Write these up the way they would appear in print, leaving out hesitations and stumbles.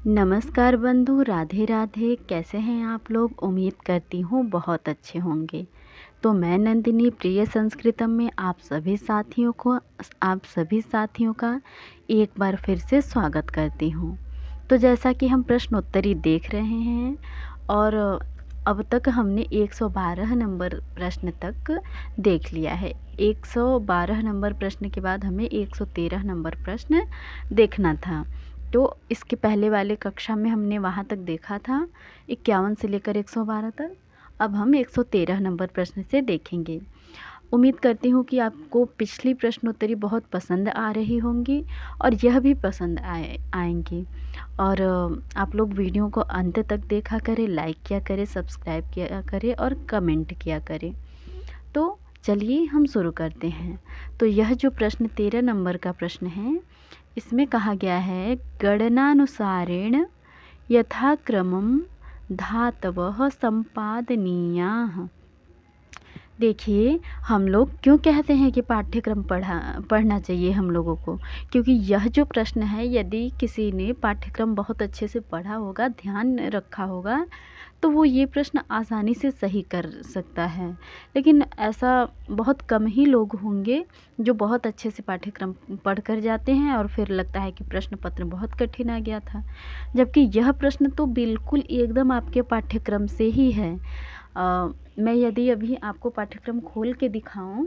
नमस्कार बंधु, राधे राधे। कैसे हैं आप लोग? उम्मीद करती हूँ बहुत अच्छे होंगे। तो मैं नंदिनी प्रिय संस्कृतम में आप सभी साथियों का एक बार फिर से स्वागत करती हूँ। तो जैसा कि हम प्रश्नोत्तरी देख रहे हैं और अब तक हमने 112 नंबर प्रश्न तक देख लिया है। 112 नंबर प्रश्न के बाद हमें 113 नंबर प्रश्न देखना था। तो इसके पहले वाले कक्षा में हमने वहाँ तक देखा था 51 से लेकर 112 तक। अब हम 113 नंबर प्रश्न से देखेंगे। उम्मीद करती हूँ कि आपको पिछली प्रश्नोत्तरी बहुत पसंद आ रही होंगी और यह भी पसंद आएंगी। और आप लोग वीडियो को अंत तक देखा करें, लाइक किया करें, सब्सक्राइब किया करें और कमेंट किया करें। तो चलिए हम शुरू करते हैं। तो यह जो प्रश्न 13 नंबर का प्रश्न है, इसमें कहा गया है गणनानुसारेण यथाक्रमं धातवः संपादनीयाः। देखिए, हम लोग क्यों कहते हैं कि पाठ्यक्रम पढ़ना चाहिए हम लोगों को, क्योंकि यह जो प्रश्न है, यदि किसी ने पाठ्यक्रम बहुत अच्छे से पढ़ा होगा, ध्यान रखा होगा, तो वो ये प्रश्न आसानी से सही कर सकता है। लेकिन ऐसा बहुत कम ही लोग होंगे जो बहुत अच्छे से पाठ्यक्रम पढ़ कर जाते हैं और फिर लगता है कि प्रश्न पत्र बहुत कठिन आ गया था, जबकि यह प्रश्न तो बिल्कुल एकदम आपके पाठ्यक्रम से ही है। मैं यदि अभी आपको पाठ्यक्रम खोल के दिखाऊं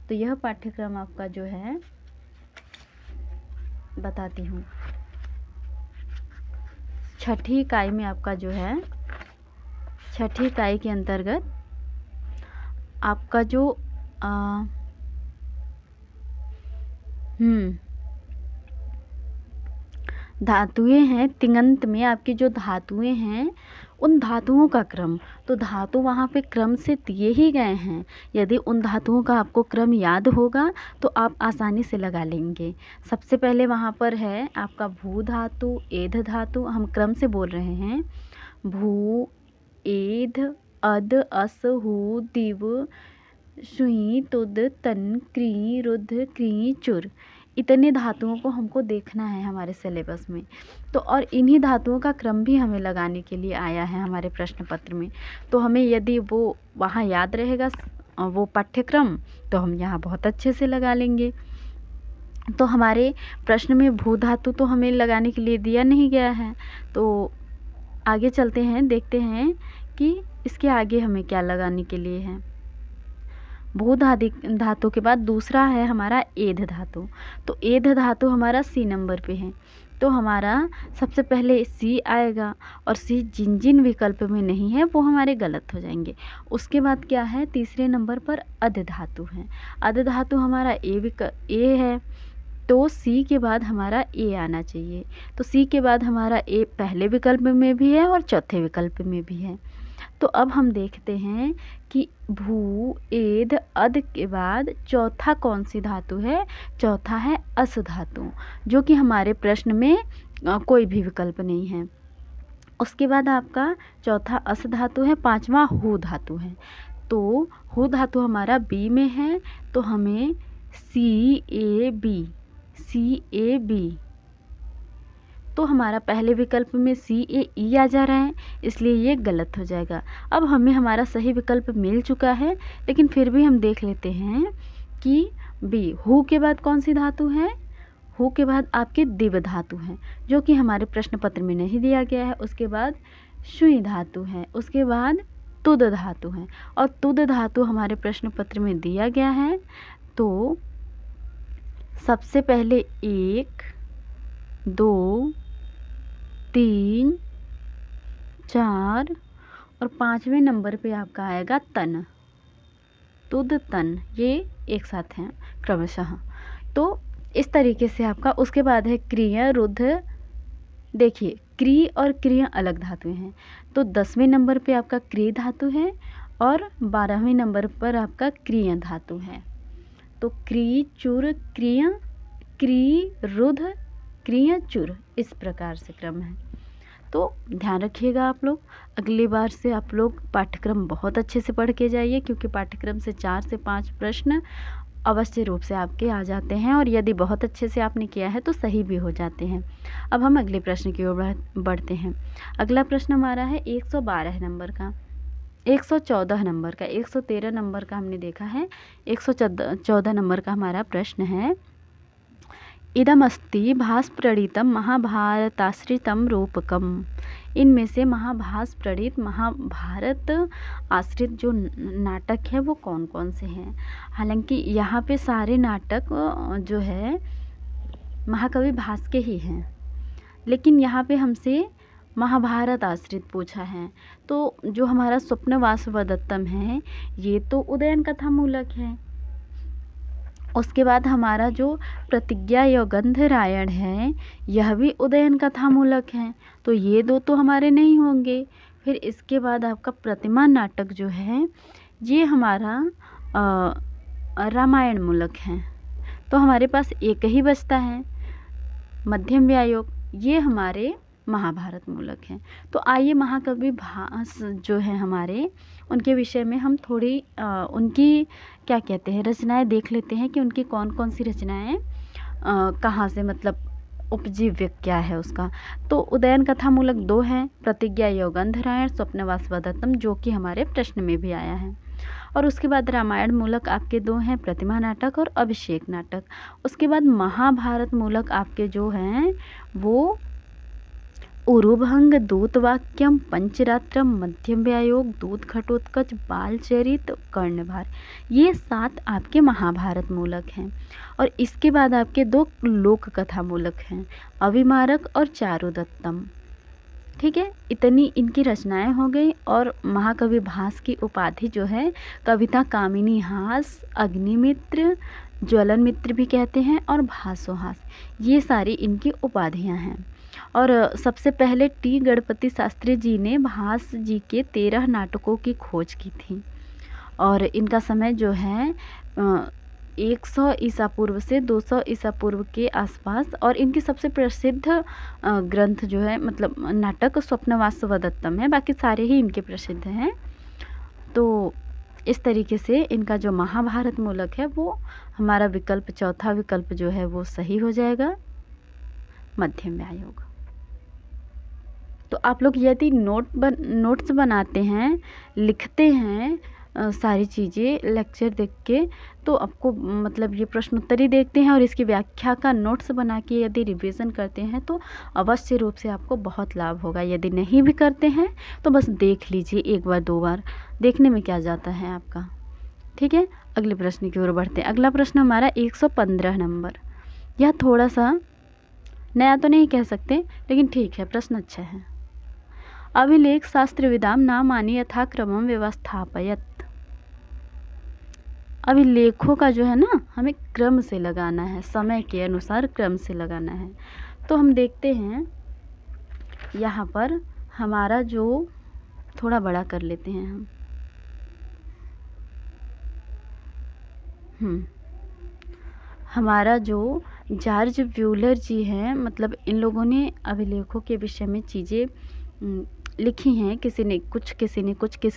तो यह पाठ्यक्रम आपका जो है, बताती हूँ, छठी इकाई में आपका जो है, छठी इकाई के अंतर्गत आपका जो धातुएं हैं, तिङन्त में आपकी जो धातुएं हैं, उन धातुओं का क्रम, तो धातु वहाँ पे क्रम से दिए ही गए हैं। यदि उन धातुओं का आपको क्रम याद होगा तो आप आसानी से लगा लेंगे। सबसे पहले वहाँ पर है आपका भू धातु, एध धातु। हम क्रम से बोल रहे हैं, भू, एध, अद, अस, हु, दिव, सुई, तुद, तन, क्री, रुध, क्री, चुर। इतने धातुओं को हमको देखना है हमारे सिलेबस में। तो और इन्हीं धातुओं का क्रम भी हमें लगाने के लिए आया है हमारे प्रश्न पत्र में। तो हमें यदि वो वहाँ याद रहेगा वो पाठ्यक्रम, तो हम यहाँ बहुत अच्छे से लगा लेंगे। तो हमारे प्रश्न में भू धातु तो हमें लगाने के लिए दिया नहीं गया है। तो आगे चलते हैं, देखते हैं कि इसके आगे हमें क्या लगाने के लिए है। भू धातु के बाद दूसरा है हमारा एध धातु। तो एध धातु हमारा सी नंबर पे है। तो हमारा सबसे पहले सी आएगा और सी जिन जिन विकल्प में नहीं है वो हमारे गलत हो जाएंगे। उसके बाद क्या है, तीसरे नंबर पर अध धातु है। अध धातु हमारा ए है, तो सी के बाद हमारा ए आना चाहिए। तो सी के बाद हमारा ए पहले विकल्प में भी है और चौथे विकल्प में भी है। तो अब हम देखते हैं कि भू, एध, अध के बाद चौथा कौन सी धातु है। चौथा है अस धातु, जो कि हमारे प्रश्न में कोई भी विकल्प नहीं है। उसके बाद आपका चौथा अस धातु है, पांचवा हु धातु है। तो हु धातु हमारा बी में है, तो हमें सी ए बी, तो हमारा पहले विकल्प में सी ए ई आ जा रहा है, इसलिए ये गलत हो जाएगा। अब हमें हमारा सही विकल्प मिल चुका है, लेकिन फिर भी हम देख लेते हैं कि बी, हु के बाद कौन सी धातु है। हु के बाद आपके दिव धातु है, जो कि हमारे प्रश्न पत्र में नहीं दिया गया है। उसके बाद शुई धातु है, उसके बाद तुद धातु है, और तुद धातु हमारे प्रश्न पत्र में दिया गया है। तो सबसे पहले 1, 2, 3, 4 और 5वें नंबर पे आपका आएगा तन, तुद, तन, ये एक साथ हैं क्रमशः। तो इस तरीके से आपका, उसके बाद है क्रिया, रुद्र। देखिए, क्री और क्रिया अलग धातुएं हैं। तो 10वें नंबर पे आपका क्री धातु है और 12वें नंबर पर आपका क्रिया धातु है। तो क्री, चुर, क्रिया, क्री, रुद्र, क्रिया, चुर, इस प्रकार से क्रम है। तो ध्यान रखिएगा आप लोग, अगली बार से आप लोग पाठ्यक्रम बहुत अच्छे से पढ़ के जाइए, क्योंकि पाठ्यक्रम से 4 से 5 प्रश्न अवश्य रूप से आपके आ जाते हैं, और यदि बहुत अच्छे से आपने किया है तो सही भी हो जाते हैं। अब हम अगले प्रश्न की ओर बढ़ते हैं। अगला प्रश्न हमारा है 112 नंबर का, 114 नंबर का, 113 नंबर का हमने देखा है, 114 नंबर का हमारा प्रश्न है। इदमस्ति भास्प्रणीतम महाभारताश्रितम रूपकम। इनमें से महाभास प्रणीत महाभारत आश्रित जो नाटक है वो कौन कौन से हैं। हालांकि यहाँ पे सारे नाटक जो है महाकवि भास के ही हैं, लेकिन यहाँ पे हमसे महाभारत आश्रित पूछा है। तो जो हमारा स्वप्न वासवदत्तम है ये तो उदयन कथा मूलक है। उसके बाद हमारा जो प्रतिज्ञा यौगंधरायण है यह भी उदयन कथा मूलक है, तो ये दो तो हमारे नहीं होंगे। फिर इसके बाद आपका प्रतिमा नाटक जो है ये हमारा रामायण मूलक है, तो हमारे पास एक ही बचता है मध्यम व्यायोग, ये हमारे महाभारत मूलक हैं। तो आइए महाकवि भास जो है हमारे, उनके विषय में हम थोड़ी उनकी क्या कहते हैं रचनाएं देख लेते हैं कि उनकी कौन कौन सी रचनाएं कहाँ से मतलब उपजीव्य क्या है उसका। तो उदयन कथा मूलक 2 हैं, प्रतिज्ञा यौगंधरायण, स्वप्न वासवदत्तम, जो कि हमारे प्रश्न में भी आया है। और उसके बाद रामायण मूलक आपके 2 हैं, प्रतिमा नाटक और अभिषेक नाटक। उसके बाद महाभारत मूलक आपके जो हैं वो उरुभंग, दूतवाक्यम, पंचरात्रम, मध्यम व्यायोग, दूत घटोत्कच, बालचरित, कर्णभार, ये 7 आपके महाभारत मूलक हैं। और इसके बाद आपके 2 लोक कथा मूलक हैं, अविमारक और चारुदत्तम। ठीक है, इतनी इनकी रचनाएं हो गई। और महाकवि भास की उपाधि जो है कविता कामिनी हास, अग्निमित्र, ज्वलन मित्र भी कहते हैं, और भासोहास, ये सारी इनकी उपाधियां हैं। और सबसे पहले टी गणपति शास्त्री जी ने भास जी के 13 नाटकों की खोज की थी, और इनका समय जो है 100 ईसा पूर्व से 200 ईसा पूर्व के आसपास। और इनकी सबसे प्रसिद्ध ग्रंथ जो है मतलब नाटक स्वप्न वासवदत्तम है, बाकी सारे ही इनके प्रसिद्ध हैं। तो इस तरीके से इनका जो महाभारत मूलक है वो हमारा विकल्प, चौथा विकल्प जो है वो सही हो जाएगा, मध्यम व्यायोग। तो आप लोग यदि नोट्स बनाते हैं, लिखते हैं सारी चीज़ें लेक्चर देख के, तो आपको मतलब ये प्रश्नोत्तरी देखते हैं और इसकी व्याख्या का नोट्स बना के यदि रिवीजन करते हैं तो अवश्य रूप से आपको बहुत लाभ होगा। यदि नहीं भी करते हैं तो बस देख लीजिए, 1 बार 2 बार देखने में क्या जाता है आपका। ठीक है, अगले प्रश्न की ओर बढ़ते हैं। अगला प्रश्न हमारा 115 नंबर। यह थोड़ा सा नया तो नहीं कह सकते, लेकिन ठीक है, प्रश्न अच्छा है। अभिलेख शास्त्र विदाम नामानि यथा क्रमम व्यवस्थापयत। अभिलेखों का जो है ना हमें क्रम से लगाना है, समय के अनुसार क्रम से लगाना है। तो हम देखते हैं यहाँ पर हमारा जो थोड़ा बड़ा कर लेते हैं हम हमारा जो जॉर्ज ब्यूलर जी हैं, मतलब इन लोगों ने अभिलेखों के विषय में चीज़ें लिखी हैं। किसी ने कुछ, किसी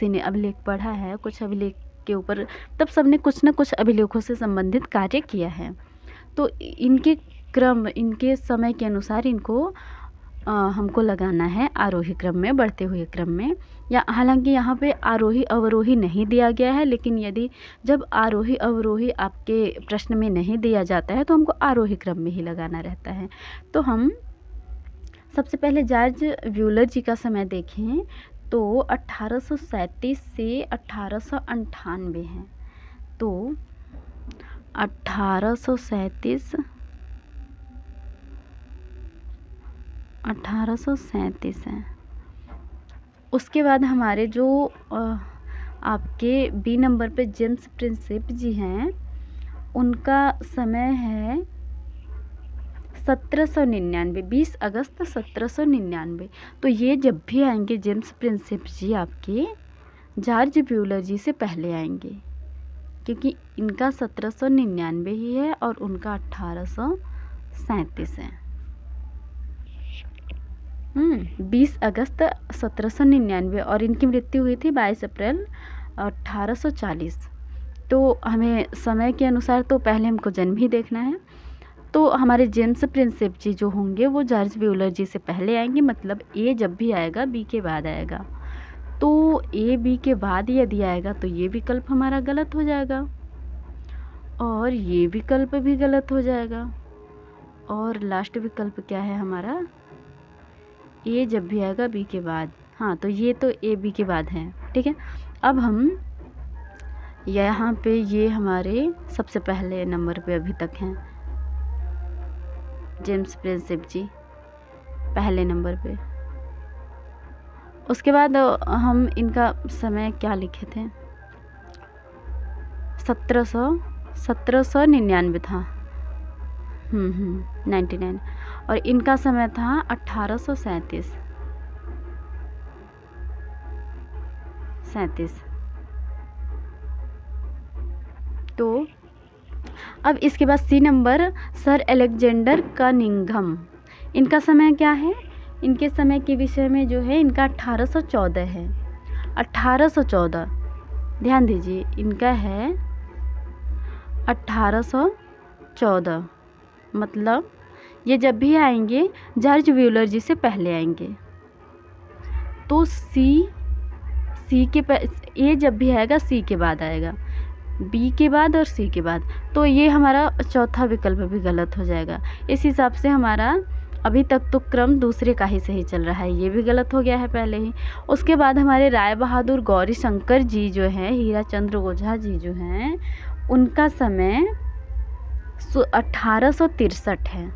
ने अभिलेख पढ़ा है, कुछ अभिलेख के ऊपर, तब सबने कुछ न कुछ अभिलेखों से संबंधित कार्य किया है। तो इनके क्रम, इनके समय के अनुसार इनको हमको लगाना है आरोही क्रम में, बढ़ते हुए क्रम में। या हालांकि यहाँ पे आरोही अवरोही नहीं दिया गया है, लेकिन यदि जब आरोही अवरोही आपके प्रश्न में नहीं दिया जाता है तो हमको आरोही क्रम में ही लगाना रहता है। तो हम सबसे पहले जॉर्ज ब्यूलर जी का समय देखें तो 1837 से 1898 है। तो 1837 है। उसके बाद हमारे जो आपके बी नंबर पे जेम्स प्रिंसेप जी हैं, उनका समय है 1799, 20 अगस्त 1799। तो ये जब भी आएंगे जेम्स प्रिंसेप जी आपके जॉर्ज ब्यूलर जी से पहले आएंगे, क्योंकि इनका 1799 ही है और उनका 1837 है। 20 अगस्त 1799 और इनकी मृत्यु हुई थी 22 अप्रैल 1840। तो हमें समय के अनुसार तो पहले हमको जन्म ही देखना है। तो हमारे जेम्स प्रिंसेप जी जो होंगे वो जॉर्ज व्हीलर जी से पहले आएंगे, मतलब ए जब भी आएगा बी के बाद आएगा। तो ए बी के बाद यदि आएगा तो ये विकल्प हमारा गलत हो जाएगा, और ये विकल्प भी गलत हो जाएगा, और लास्ट विकल्प क्या है हमारा, ए जब भी आएगा बी के बाद। हाँ, तो ये तो ए बी के बाद है, ठीक है। अब हम यहाँ पे ये हमारे सबसे पहले नंबर पे अभी तक हैं जेम्स प्रिंसेप जी, पहले नंबर पे। उसके बाद हम इनका समय क्या लिखे थे, 1799 था, 99, और इनका समय था 1837। तो अब इसके बाद C number, sir Alexander Cunningham, इनका समय क्या है, इनके समय के विषय में जो है इनका 1814 है, 1814, ध्यान दीजिए, इनका है 1814, मतलब ये जब भी आएंगे जॉर्ज व्हीलर जी से पहले आएंगे। तो सी के ए जब भी आएगा सी के बाद आएगा, बी के बाद और सी के बाद, तो ये हमारा चौथा विकल्प भी गलत हो जाएगा। इस हिसाब से हमारा अभी तक तो क्रम दूसरे का ही सही चल रहा है, ये भी गलत हो गया है पहले ही। उसके बाद हमारे राय बहादुर गौरी शंकर जी जो हैं, हीरा चंद्र ओझा जी जो हैं, उनका समय 1863 है,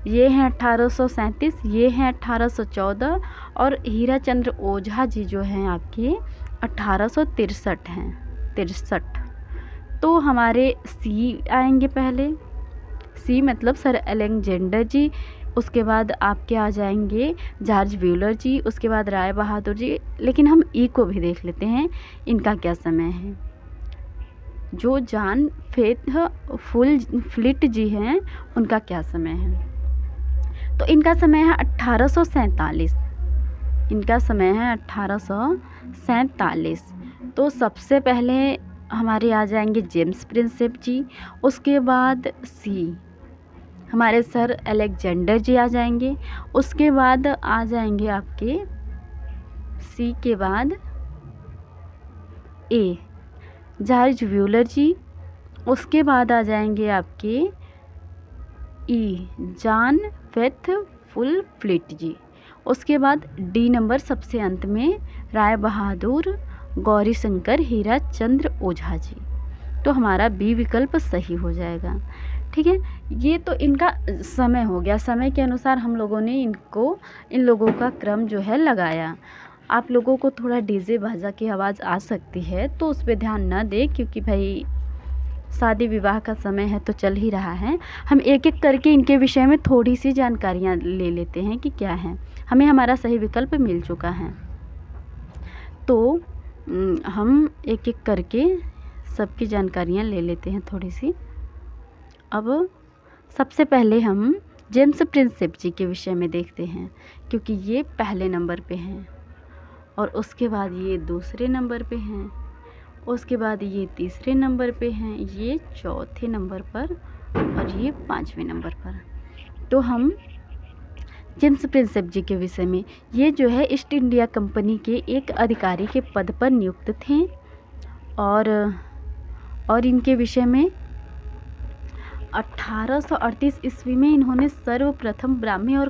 ये हैं 1837, ये हैं 1814, और हीरा चंद्र ओझा जी जो हैं आपके 1863 हैं, 63। तो हमारे सी आएंगे पहले, सी मतलब सर अलेक्जेंडर जी, उसके बाद आपके आ जाएंगे जॉर्ज व्हीलर जी, उसके बाद राय बहादुर जी। लेकिन हम ई को भी देख लेते हैं, इनका क्या समय है। जो जॉन फेथफुल फ्लिट जी हैं, उनका क्या समय है, तो इनका समय है 1847, इनका समय है 1847। तो सबसे पहले हमारे आ जाएंगे जेम्स प्रिंसेप जी, उसके बाद सी हमारे सर अलेक्जेंडर जी आ जाएंगे, उसके बाद आ जाएंगे आपके सी के बाद ए जॉर्ज व्हीलर जी, उसके बाद आ जाएंगे आपके ई जॉन फेथफुल फ्लिट जी, उसके बाद डी नंबर सबसे अंत में राय बहादुर गौरी शंकर हीरा चंद्र ओझा जी। तो हमारा बी विकल्प सही हो जाएगा, ठीक है। ये तो इनका समय हो गया, समय के अनुसार हम लोगों ने इन लोगों का क्रम जो है लगाया। आप लोगों को थोड़ा डीजे बाजा की आवाज़ आ सकती है, तो उस पर ध्यान न दें, क्योंकि भाई शादी विवाह का समय है तो चल ही रहा है। हम एक एक करके इनके विषय में थोड़ी सी जानकारियाँ ले लेते हैं कि क्या है। हमें हमारा सही विकल्प मिल चुका है, तो हम एक एक करके सबकी जानकारियाँ ले लेते हैं थोड़ी सी। अब सबसे पहले हम जेम्स प्रिंसेप जी के विषय में देखते हैं, क्योंकि ये पहले नंबर पे हैं, और उसके बाद ये दूसरे नंबर पे हैं, उसके बाद ये तीसरे नंबर पे हैं, ये चौथे नंबर पर, और ये 5वें नंबर पर। तो हम जेम्स प्रिंसेप जी के विषय में, ये जो है ईस्ट इंडिया कंपनी के एक अधिकारी के पद पर नियुक्त थे, और इनके विषय में 1838 ईस्वी में इन्होंने सर्वप्रथम ब्राह्मी और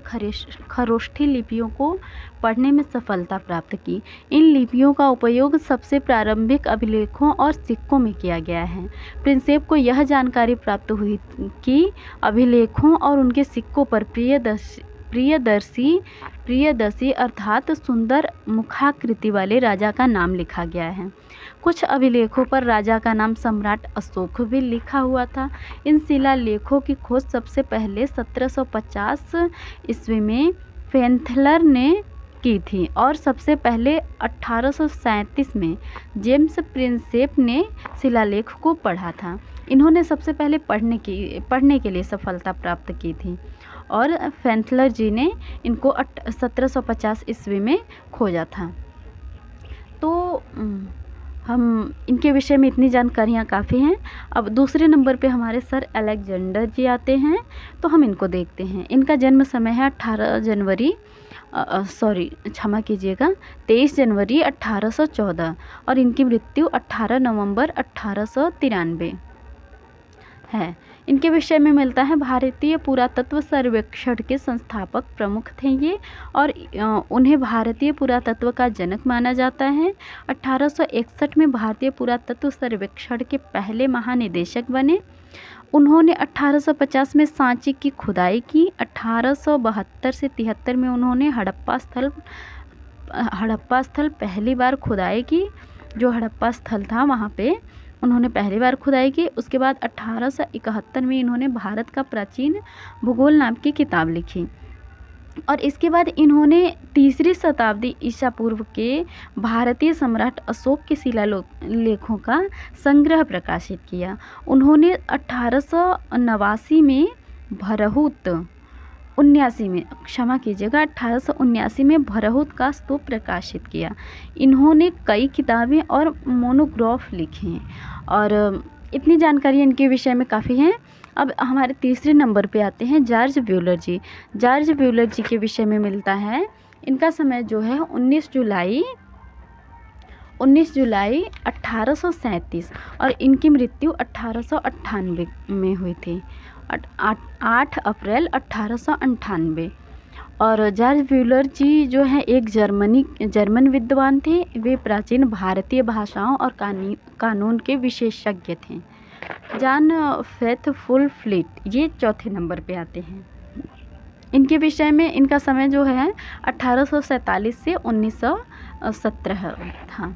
खरोष्ठी लिपियों को पढ़ने में सफलता प्राप्त की। इन लिपियों का उपयोग सबसे प्रारंभिक अभिलेखों और सिक्कों में किया गया है। प्रिंसेप को यह जानकारी प्राप्त हुई कि अभिलेखों और उनके सिक्कों पर प्रियदर्शी अर्थात सुंदर मुखाकृति वाले राजा का नाम लिखा गया है। कुछ अभिलेखों पर राजा का नाम सम्राट अशोक भी लिखा हुआ था। इन शिलालेखों की खोज सबसे पहले 1750 ईस्वी में फेंथलर ने की थी, और सबसे पहले 1837 में जेम्स प्रिंसेप ने शिलालेख को पढ़ा था। इन्होंने सबसे पहले पढ़ने के लिए सफलता प्राप्त की थी, और फेंथलर जी ने इनको 1750 ईस्वी में खोजा था। तो हम इनके विषय में इतनी जानकारियाँ काफ़ी हैं। अब दूसरे नंबर पे हमारे सर अलेक्जेंडर जी आते हैं, तो हम इनको देखते हैं। इनका जन्म समय है 18 जनवरी क्षमा कीजिएगा 23 जनवरी 1814 और इनकी मृत्यु 18 नवंबर 1893 है। इनके विषय में मिलता है भारतीय पुरातत्व सर्वेक्षण के संस्थापक प्रमुख थे ये, और उन्हें भारतीय पुरातत्व का जनक माना जाता है। 1861 में भारतीय पुरातत्व सर्वेक्षण के पहले महानिदेशक बने। उन्होंने 1850 में सांची की खुदाई की। 1872 से 73 में उन्होंने हड़प्पा स्थल पहली बार खुदाई की। जो हड़प्पा स्थल था वहाँ पे उन्होंने पहली बार खुदाई की। उसके बाद 1871 में इन्होंने भारत का प्राचीन भूगोल नाम की किताब लिखी, और इसके बाद इन्होंने 3री शताब्दी ईसा पूर्व के भारतीय सम्राट अशोक के शिलालेखों का संग्रह प्रकाशित किया। उन्होंने 1879 में 1879 में भरहुत का स्तूप प्रकाशित किया। इन्होंने कई किताबें और मोनोग्राफ लिखे हैं, और इतनी जानकारी इनके विषय में काफ़ी है। अब हमारे तीसरे नंबर पे आते हैं जॉर्ज ब्यूलर जी। जॉर्ज ब्यूलर जी के विषय में मिलता है, इनका समय जो है 19 जुलाई 1837 और इनकी मृत्यु 1898 में हुई थी, 8 अप्रैल 1898। और जॉर्ज ब्यूलर जी जो है एक जर्मन विद्वान थे। वे प्राचीन भारतीय भाषाओं और कानून के विशेषज्ञ थे। जॉन फेथफुल फ्लीट ये चौथे नंबर पे आते हैं। इनके विषय में इनका समय जो है 1847 से 1917 था।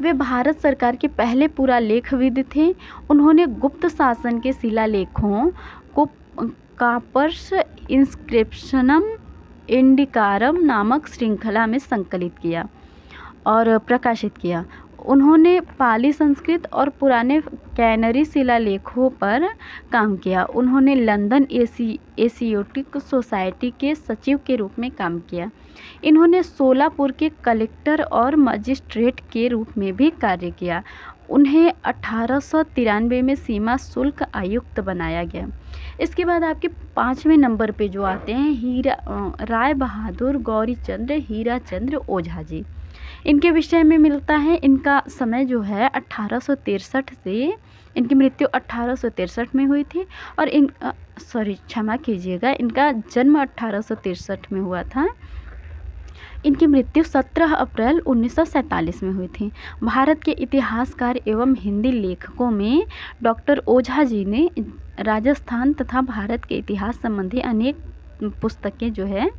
वे भारत सरकार के पहले पुरालेखविद थे। उन्होंने गुप्त शासन के शिलालेखों को कापर्स इंस्क्रिप्शनम इंडिकारम नामक श्रृंखला में संकलित किया और प्रकाशित किया। उन्होंने पाली संस्कृत और पुराने कैनरी शिलालेखों पर काम किया। उन्होंने लंदन एशियोटिक सोसाइटी के सचिव के रूप में काम किया। इन्होंने सोलापुर के कलेक्टर और मजिस्ट्रेट के रूप में भी कार्य किया। उन्हें 1893 में सीमा शुल्क आयुक्त बनाया गया। इसके बाद आपके 5वें नंबर पे जो आते हैं राय बहादुर गौरीचंद्र हीराचंद्र ओझा जी। इनके विषय में मिलता है, इनका समय जो है 1863 से इनकी मृत्यु 1863 में हुई थी, और क्षमा कीजिएगा, इनका जन्म 1863 में हुआ था। इनकी मृत्यु 17 अप्रैल 1947 में हुई थी। भारत के इतिहासकार एवं हिंदी लेखकों में डॉक्टर ओझा जी ने राजस्थान तथा भारत के इतिहास संबंधी अनेक पुस्तकें जो है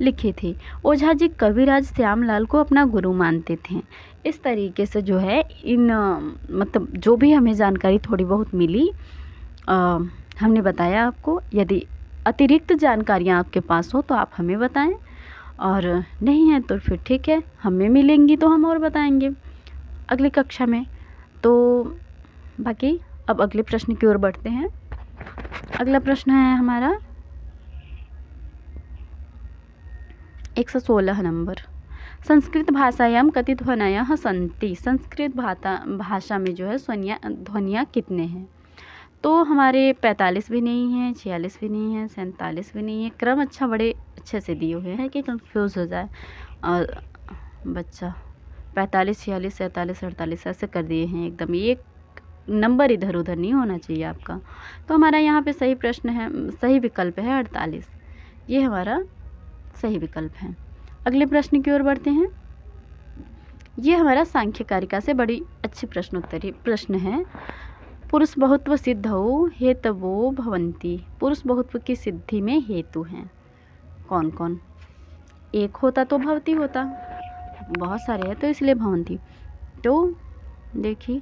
लिखी थी। ओझा जी कविराज श्यामलाल को अपना गुरु मानते थे। इस तरीके से जो है मतलब जो भी हमें जानकारी थोड़ी बहुत मिली हमने बताया आपको। यदि अतिरिक्त जानकारियाँ आपके पास हो तो आप हमें बताएं, और नहीं है तो फिर ठीक है, हमें मिलेंगी तो हम और बताएंगे अगली कक्षा में। तो बाकी अब अगले प्रश्न की ओर बढ़ते हैं। अगला प्रश्न है हमारा 116 नंबर। संस्कृत भाषायां कति ध्वनयः सन्ति। संस्कृत भाषा में जो है ध्वनियाँ कितने हैं? तो हमारे 45 भी नहीं है, 46 भी नहीं है, 47 भी नहीं है। क्रम बड़े अच्छे से दिए हुए हैं कि कंफ्यूज हो जाए और बच्चा। 45, 46, 47, 48 ऐसे कर दिए हैं एकदम, एक नंबर इधर उधर नहीं होना चाहिए आपका। तो हमारा यहाँ पे सही प्रश्न है, सही विकल्प है 48। ये हमारा सही विकल्प है। अगले प्रश्न की ओर बढ़ते हैं। ये हमारा सांख्य कारिका से बड़ी अच्छी प्रश्नोत्तरी प्रश्न है। पुरुष बहुत्व सिद्धौ हेतवो भवन्ति। पुरुष बहुत्व की सिद्धि में हेतु हैं कौन कौन? एक होता तो भवती होता, बहुत सारे हैं तो इसलिए भवन्ति। तो देखिए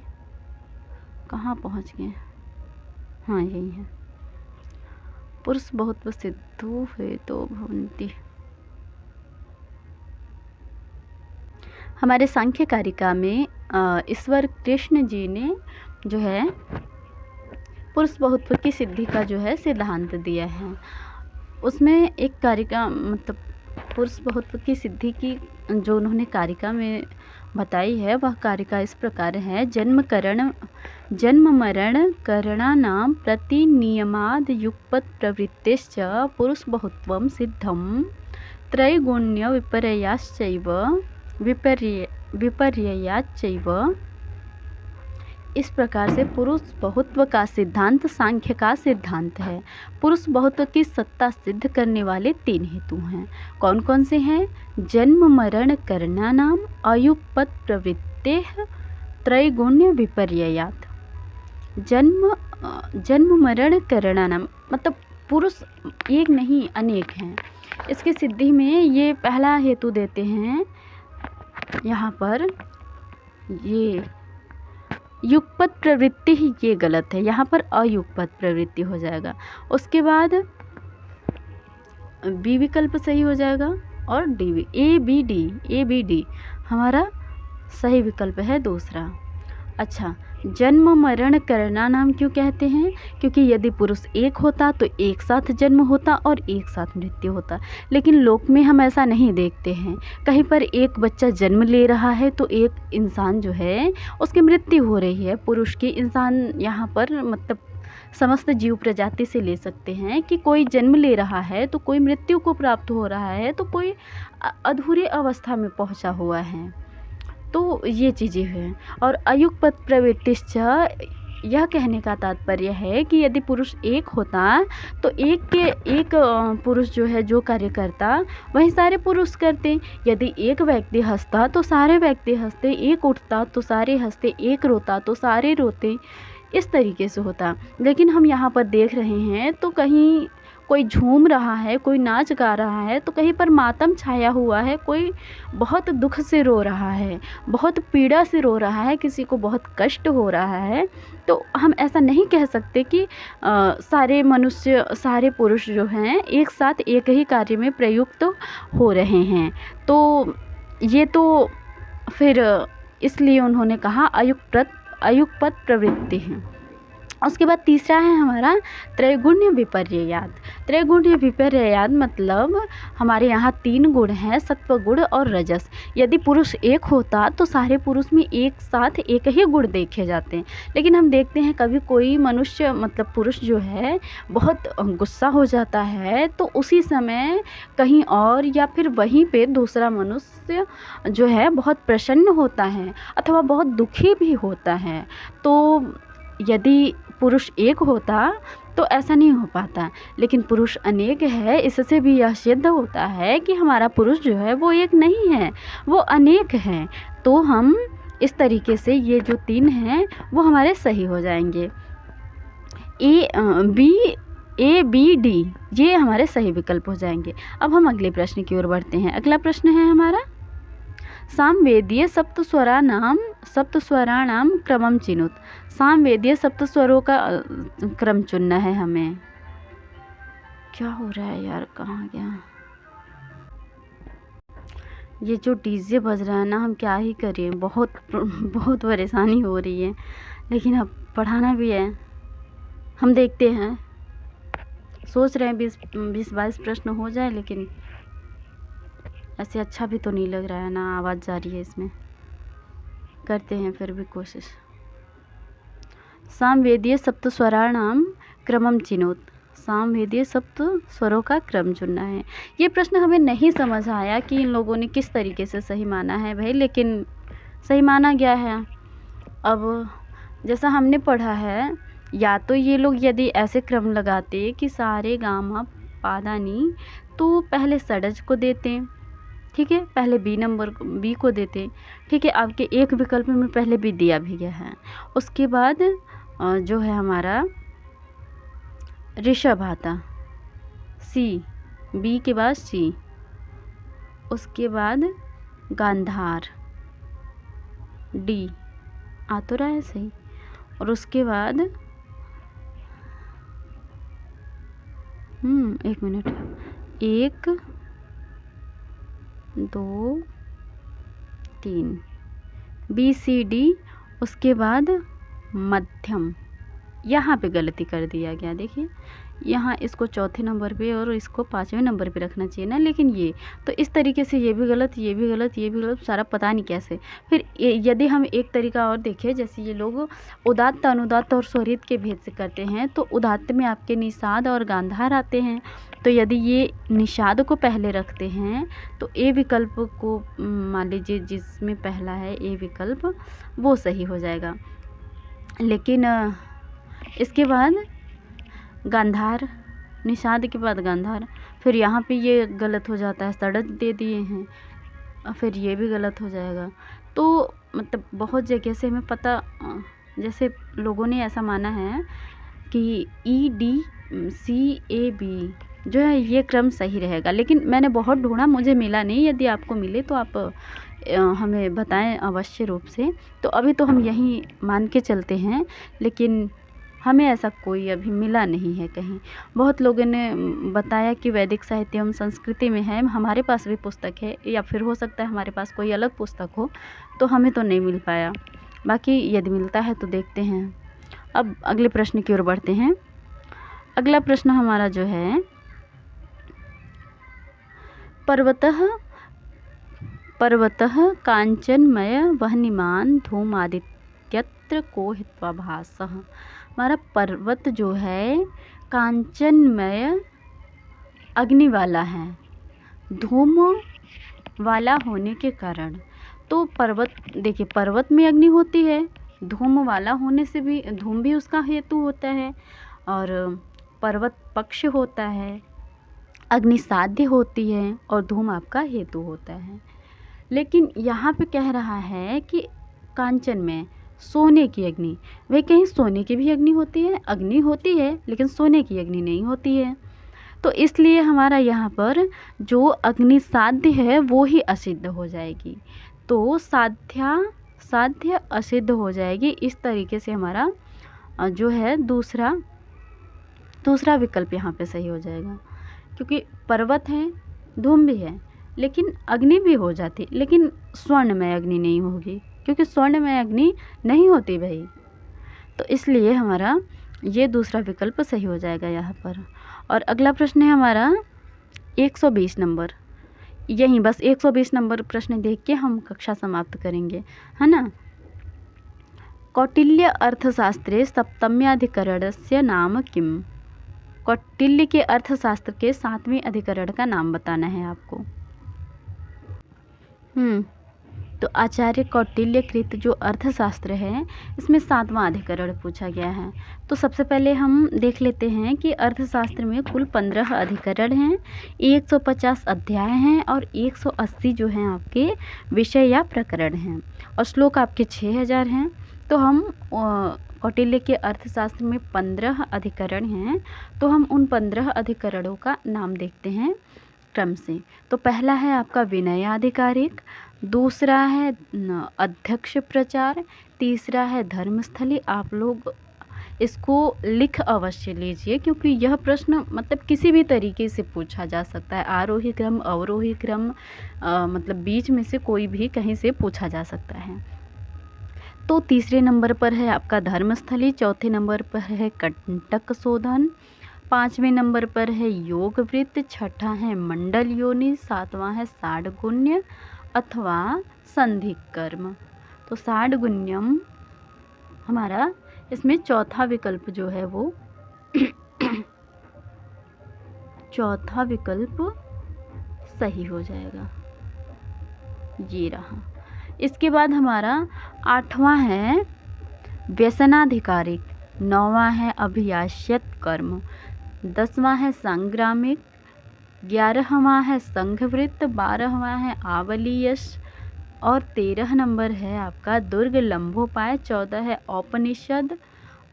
कहाँ पहुँच गए, हाँ यही है। पुरुष बहुत्व सिद्धौ हेतु भवन्ति। हमारे सांख्य कारिका में ईश्वर कृष्ण जी ने जो है पुरुष बहुत्व की सिद्धि का जो है सिद्धांत दिया है। उसमें एक कारिका मतलब पुरुष बहुत्व की सिद्धि की जो उन्होंने कारिका में बताई है वह कारिका इस प्रकार है। जन्म मरण करणानां प्रतिनियमाद् युगपत् प्रवृत्तिश्च पुरुष बहुत्वं सिद्धं त्रैगुण्य विपर्ययाच्चैव। इस प्रकार से पुरुष बहुत्व का सिद्धांत सांख्य का सिद्धांत है। पुरुष बहुत्व की सत्ता सिद्ध करने वाले 3 हेतु हैं। कौन कौन से हैं? जन्म मरण करणानां अयुगपत् प्रवृत्तेः त्रैगुण्य विपर्ययात्। जन्म मरण करणानां मतलब पुरुष एक नहीं अनेक हैं। इसकी सिद्धि में ये पहला हेतु देते हैं यहाँ पर, ये युगपत प्रवृत्ति ही, ये गलत है, यहाँ पर अयुगपत प्रवृत्ति हो जाएगा। उसके बाद बी विकल्प सही हो जाएगा और डी, ए बी डी हमारा सही विकल्प है दूसरा। अच्छा, जन्म मरण करणानां क्यों कहते हैं? क्योंकि यदि पुरुष एक होता तो एक साथ जन्म होता और एक साथ मृत्यु होता, लेकिन लोक में हम ऐसा नहीं देखते हैं। कहीं पर एक बच्चा जन्म ले रहा है तो एक इंसान जो है उसकी मृत्यु हो रही है। पुरुष की इंसान यहाँ पर मतलब समस्त जीव प्रजाति से ले सकते हैं कि कोई जन्म ले रहा है तो कोई मृत्यु को प्राप्त हो रहा है तो कोई अधूरी अवस्था में पहुँचा हुआ है। तो ये चीज़ें हैं। और अयुगपत प्रवृत्तिश्च, यह कहने का तात्पर्य है कि यदि पुरुष एक होता तो एक पुरुष जो है जो कार्य करता वही सारे पुरुष करते। यदि एक व्यक्ति हंसता तो सारे व्यक्ति हंसते, एक उठता तो सारे हंसते, एक रोता तो सारे रोते, इस तरीके से होता। लेकिन हम यहाँ पर देख रहे हैं तो कहीं कोई झूम रहा है, कोई नाच गा रहा है, तो कहीं पर मातम छाया हुआ है, कोई बहुत दुख से रो रहा है, बहुत पीड़ा से रो रहा है, किसी को बहुत कष्ट हो रहा है। तो हम ऐसा नहीं कह सकते कि सारे मनुष्य, सारे पुरुष जो हैं एक साथ एक ही कार्य में प्रयुक्त हो रहे हैं। तो ये तो फिर इसलिए उन्होंने कहा अयुगपत प्रवृत्ति है। उसके बाद तीसरा है हमारा त्रैगुण्य विपर्ययात्। त्रैगुण्य विपर्ययात् मतलब हमारे यहाँ 3 गुण हैं, सत्व गुण और रजस। यदि पुरुष एक होता तो सारे पुरुष में एक साथ एक ही गुण देखे जाते हैं, लेकिन हम देखते हैं कभी कोई मनुष्य मतलब पुरुष जो है बहुत गुस्सा हो जाता है तो उसी समय कहीं और या फिर वहीं पे दूसरा मनुष्य जो है बहुत प्रसन्न होता है अथवा बहुत दुखी भी होता है। तो यदि पुरुष एक होता तो ऐसा नहीं हो पाता, लेकिन पुरुष अनेक है, इससे भी यह सिद्ध होता है कि हमारा पुरुष जो है वो एक नहीं है, वो अनेक है। तो हम इस तरीके से ये जो 3 हैं वो हमारे सही हो जाएंगे। ए बी डी ये हमारे सही विकल्प हो जाएंगे। अब हम अगले प्रश्न की ओर बढ़ते हैं। अगला प्रश्न है हमारा, सामवेदीय सप्तस्वराणां क्रमम चिनुत। सामवेदीय सप्तस्वरों का क्रम चुनना है हमें। क्या हो रहा है यार, कहाँ गया ये जो डीजे बज रहा है ना, हम क्या ही करें, बहुत परेशानी हो रही है, लेकिन अब पढ़ाना भी है। हम देखते हैं, सोच रहे हैं 20-22 प्रश्न हो जाए, लेकिन ऐसे अच्छा भी तो नहीं लग रहा है ना, आवाज़ जा रही है इसमें। करते हैं फिर भी कोशिश। सामवेदीय सप्तस्वराणां क्रमम चिनोत। सामवेदीय सप्त स्वरों का क्रम चुनना है। ये प्रश्न हमें नहीं समझ आया कि इन लोगों ने किस तरीके से सही माना है भाई, लेकिन सही माना गया है। अब जैसा हमने पढ़ा है, या तो ये लोग यदि ऐसे क्रम लगाते कि सारे गामा पादानी, तो पहले षडज को देते, ठीक है, पहले बी को देते, ठीक है। आपके एक विकल्प में पहले बी दिया भी गया है। उसके बाद जो है हमारा ऋषभ आता, सी, बी के बाद सी, उसके बाद गांधार, डी आ तो रहा है सही, और उसके बाद एक मिनट, 1 2 3 बी सी डी, उसके बाद मध्यम, यहाँ पे गलती कर दिया गया। देखिए यहाँ इसको चौथे नंबर पे और इसको 5वें नंबर पे रखना चाहिए ना, लेकिन ये तो इस तरीके से ये भी गलत, ये भी गलत, ये भी गलत, सारा पता नहीं कैसे। फिर यदि हम एक तरीका और देखें, जैसे ये लोग उदात्त, अनुदात्त और स्वरित के भेद से करते हैं, तो उदात्त में आपके निषाद और गांधार आते हैं। तो यदि ये निषाद को पहले रखते हैं तो ए विकल्प को मान लीजिए जिसमें पहला है ए विकल्प, वो सही हो जाएगा। लेकिन इसके बाद गांधार, निषाद के बाद गांधार, फिर यहाँ पे ये गलत हो जाता है, सड़क दे दिए हैं, और फिर ये भी गलत हो जाएगा। तो मतलब बहुत जगह से हमें पता, जैसे लोगों ने ऐसा माना है कि EDCAB जो है ये क्रम सही रहेगा, लेकिन मैंने बहुत ढूंढा, मुझे मिला नहीं। यदि आपको मिले तो आप हमें बताएं अवश्य रूप से। तो अभी तो हम यहीं मान के चलते हैं, लेकिन हमें ऐसा कोई अभी मिला नहीं है कहीं। बहुत लोगों ने बताया कि वैदिक साहित्य एवं संस्कृति में है, हमारे पास भी पुस्तक है, या फिर हो सकता है हमारे पास कोई अलग पुस्तक हो, तो हमें तो नहीं मिल पाया। बाकी यदि मिलता है तो देखते हैं। अब अगले प्रश्न की ओर बढ़ते हैं। अगला प्रश्न हमारा जो है, पर्वतः कांचनमय वह्निमान धूमादित्यत्र को हित्वा भासः। हमारा पर्वत जो है कांचनमय अग्नि वाला है, धूम वाला होने के कारण। तो पर्वत देखिए, पर्वत में अग्नि होती है, धूम वाला होने से भी, धूम भी उसका हेतु होता है, और पर्वत पक्ष होता है, अग्नि साध्य होती है, और धूम आपका हेतु होता है। लेकिन यहाँ पे कह रहा है कि कांचन में सोने की अग्नि, वे कहीं सोने की भी अग्नि होती है, अग्नि होती है लेकिन सोने की अग्नि नहीं होती है। तो इसलिए हमारा यहाँ पर जो अग्नि साध्य है वो ही असिद्ध हो जाएगी। तो साध्य असिद्ध हो जाएगी। इस तरीके से हमारा जो है दूसरा विकल्प यहाँ पे सही हो जाएगा, क्योंकि पर्वत है, धूम भी है, लेकिन अग्नि भी हो जाती, लेकिन स्वर्णमय अग्नि नहीं होगी, क्योंकि स्वर्णमय अग्नि नहीं होती भाई। तो इसलिए हमारा ये दूसरा विकल्प सही हो जाएगा यहाँ पर। और अगला प्रश्न है हमारा 120 नंबर। यहीं बस 120 नंबर प्रश्न देख के हम कक्षा समाप्त करेंगे, है ना। कौटिल्य अर्थशास्त्रे सप्तम्याधिकरणस्य नाम किम। कौटिल्य के अर्थशास्त्र के 7वें अधिकरण का नाम बताना है आपको। तो आचार्य कौटिल्य कृत जो अर्थशास्त्र है, इसमें 7वां अधिकरण पूछा गया है। तो सबसे पहले हम देख लेते हैं कि अर्थशास्त्र में कुल 15 अधिकरण हैं, 150 अध्याय हैं, और 180 जो हैं आपके विषय या प्रकरण हैं, और श्लोक आपके 6000 हैं। तो हम कौटिल्य के अर्थशास्त्र में 15 अधिकरण हैं, तो हम उन 15 अधिकरणों का नाम देखते हैं क्रम से। तो पहला है आपका विनयाधिकारिक, दूसरा है अध्यक्ष प्रचार, तीसरा है धर्मस्थली। आप लोग इसको लिख अवश्य लीजिए, क्योंकि यह प्रश्न मतलब किसी भी तरीके से पूछा जा सकता है, आरोही क्रम, अवरोही क्रम, मतलब बीच में से कोई भी कहीं से पूछा जा सकता है। तो तीसरे नंबर पर है आपका धर्मस्थली, चौथे नंबर पर है कंटक शोधन, 5वें नंबर पर है योग वृत्त, छठा है मंडल योनि, 7वां है साडगुण्य अथवा संधि कर्म। तो साडगुण्यम हमारा इसमें चौथा विकल्प जो है वो चौथा विकल्प सही हो जाएगा, ये रहा। इसके बाद हमारा 8वां है व्यसनाधिकारिक, 9वां है अभियास्यत कर्म, 10वां है सांग्रामिक, 11वां है संघवृत्त, 12वां है आवलीयश, और 13 नंबर है आपका दुर्ग लंबोपाय, 14 है औपनिषद,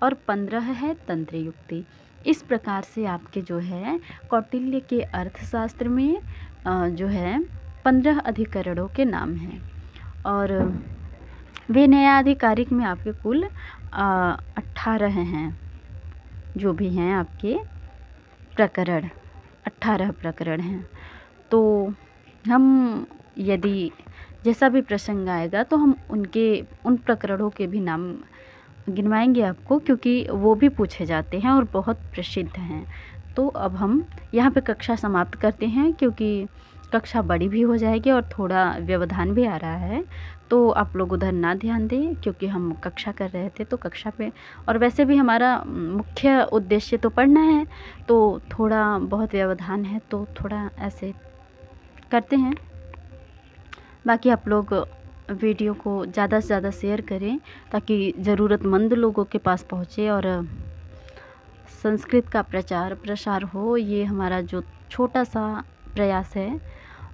और 15 है तंत्र युक्ति। इस प्रकार से आपके जो है कौटिल्य के अर्थशास्त्र में जो है 15 अधिकरणों के नाम हैं, और विनयाधिकारिक में आपके कुल 18 हैं, जो भी हैं आपके प्रकरण, 18 प्रकरण हैं। तो हम यदि जैसा भी प्रसंग आएगा तो हम उन प्रकरणों के भी नाम गिनवाएंगे आपको, क्योंकि वो भी पूछे जाते हैं और बहुत प्रसिद्ध हैं। तो अब हम यहाँ पे कक्षा समाप्त करते हैं, क्योंकि कक्षा बड़ी भी हो जाएगी और थोड़ा व्यवधान भी आ रहा है। तो आप लोग उधर ना ध्यान दें, क्योंकि हम कक्षा कर रहे थे तो कक्षा पे, और वैसे भी हमारा मुख्य उद्देश्य तो पढ़ना है, तो थोड़ा बहुत व्यवधान है तो थोड़ा ऐसे करते हैं। बाकी आप लोग वीडियो को ज़्यादा से ज़्यादा शेयर करें, ताकि ज़रूरतमंद लोगों के पास पहुँचे और संस्कृत का प्रचार प्रसार हो। ये हमारा जो छोटा सा प्रयास है,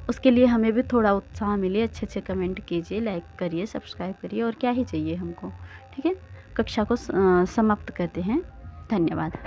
उसके लिए हमें भी थोड़ा उत्साह मिले। अच्छे अच्छे कमेंट कीजिए, लाइक करिए, सब्सक्राइब करिए, और क्या ही चाहिए हमको। ठीक है, कक्षा को समाप्त करते हैं। धन्यवाद।